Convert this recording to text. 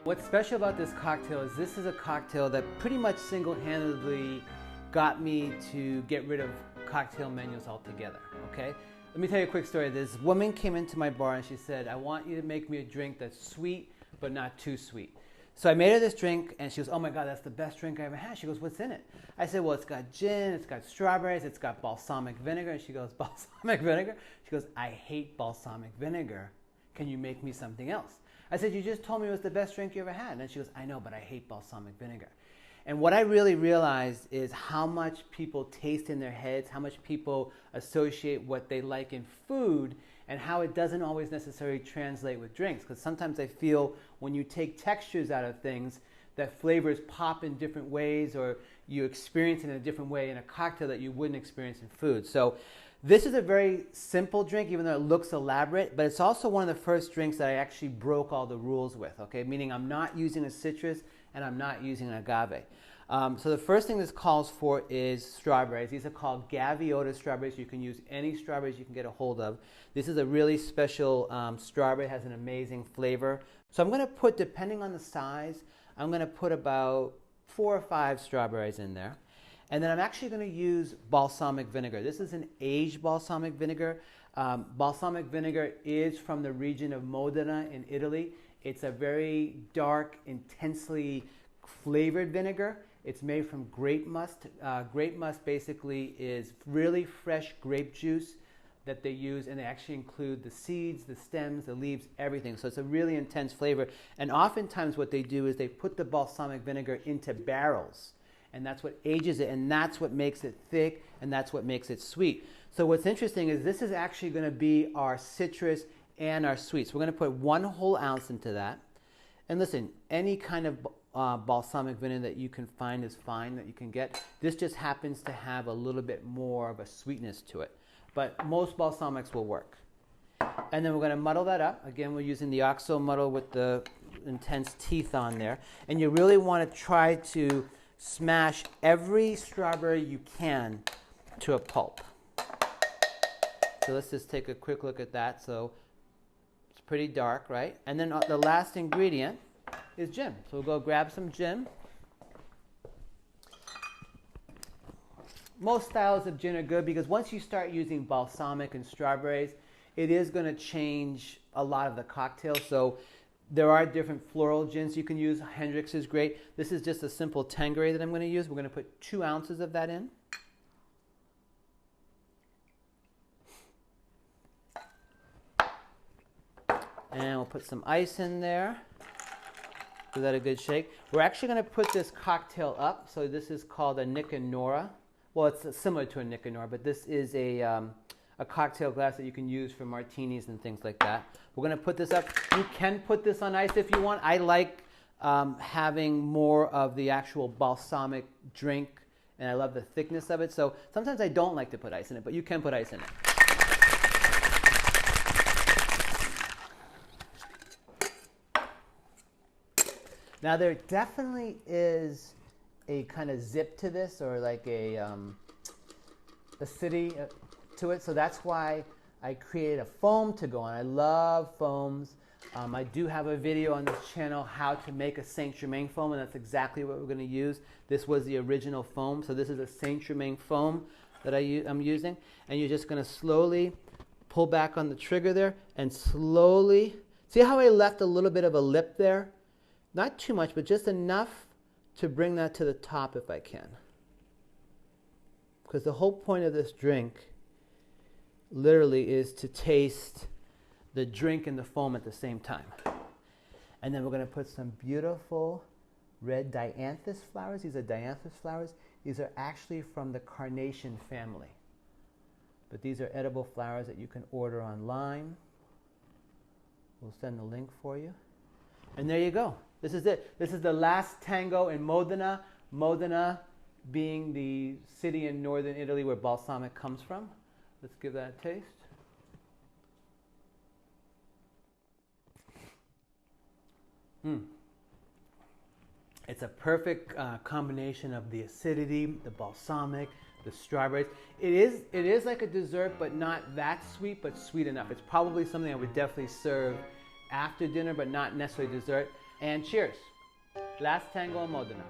What's special about this cocktail is this is a cocktail that pretty much single-handedly got me to get rid of cocktail menus altogether, okay? Let me tell you a quick story. This woman came into my bar and she said, I want you to make me a drink that's sweet, but not too sweet. So I made her this drink and she goes, oh my God, that's the best drink I ever had. She goes, what's in it? I said, well, it's got gin, it's got strawberries, it's got balsamic vinegar. And she goes, balsamic vinegar? She goes, I hate balsamic vinegar. Can you make me something else? I said, you just told me it was the best drink you ever had. And she goes, I know, but I hate balsamic vinegar. And what I really realized is how much people taste in their heads, how much people associate what they like in food, and how it doesn't always necessarily translate with drinks. Because sometimes I feel when you take textures out of things, that flavors pop in different ways, or you experience it in a different way in a cocktail that you wouldn't experience in food. So this is a very simple drink, even though it looks elaborate, but it's also one of the first drinks that I actually broke all the rules with, okay? Meaning I'm not using a citrus and I'm not using an agave. So the first thing this calls for is strawberries. These are called gaviota strawberries. You can use any strawberries you can get a hold of. This is a really special strawberry. It has an amazing flavor. So I'm going to put, depending on the size, I'm going to put about 4 or 5 strawberries in there. And then I'm actually going to use balsamic vinegar. This is an aged balsamic vinegar. Balsamic vinegar is from the region of Modena in Italy. It's a very dark, intensely flavored vinegar. It's made from grape must. Grape must basically is really fresh grape juice that they use, and they actually include the seeds, the stems, the leaves, everything. So it's a really intense flavor. And oftentimes what they do is they put the balsamic vinegar into barrels, and that's what ages it, and that's what makes it thick, and that's what makes it sweet. So what's interesting is this is actually going to be our citrus and our sweets. We're going to put 1 whole ounce into that. And listen, any kind of balsamic vinegar that you can find is fine, that you can get. This just happens to have a little bit more of a sweetness to it. But most balsamics will work. And then we're going to muddle that up. Again, we're using the OXO muddle with the intense teeth on there. And you really want to try to smash every strawberry you can to a pulp. So let's just take a quick look at that. So it's pretty dark, right? And then the last ingredient is gin. So we'll go grab some gin. Most styles of gin are good because once you start using balsamic and strawberries, it is going to change a lot of the cocktail. So there are different floral gins you can use. Hendrix is great. This is just a simple Tanqueray that I'm going to use. We're going to put 2 ounces of that in. And we'll put some ice in there. Give that a good shake. We're actually going to put this cocktail up. So this is called a Nick and Nora. Well, it's similar to a Nick and Nora, but this is a cocktail glass that you can use for martinis and things like that. We're going to put this up. You can put this on ice if you want. I like having more of the actual balsamic drink, and I love the thickness of it. So sometimes I don't like to put ice in it, but you can put ice in it. Now there definitely is a kind of zip to this, or like a acidity to it. So that's why I created a foam to go on. I love foams. I do have a video on this channel how to make a Saint Germain foam, and that's exactly what we're going to use. This was the original foam. So this is a Saint Germain foam that I'm using. And you're just going to slowly pull back on the trigger there and slowly. See how I left a little bit of a lip there? Not too much, but just enough to bring that to the top if I can. Because the whole point of this drink literally is to taste the drink and the foam at the same time. And then we're going to put some beautiful red dianthus flowers. These are dianthus flowers. These are actually from the carnation family. But these are edible flowers that you can order online. We'll send the link for you. And there you go. This is it. This is the last tango in Modena. Modena being the city in northern Italy where balsamic comes from. Let's give that a taste. It's a perfect combination of the acidity, the balsamic, the strawberries. It is like a dessert, but not that sweet, but sweet enough. It's probably something I would definitely serve after dinner, but not necessarily dessert. And cheers. Last Tango in Modena.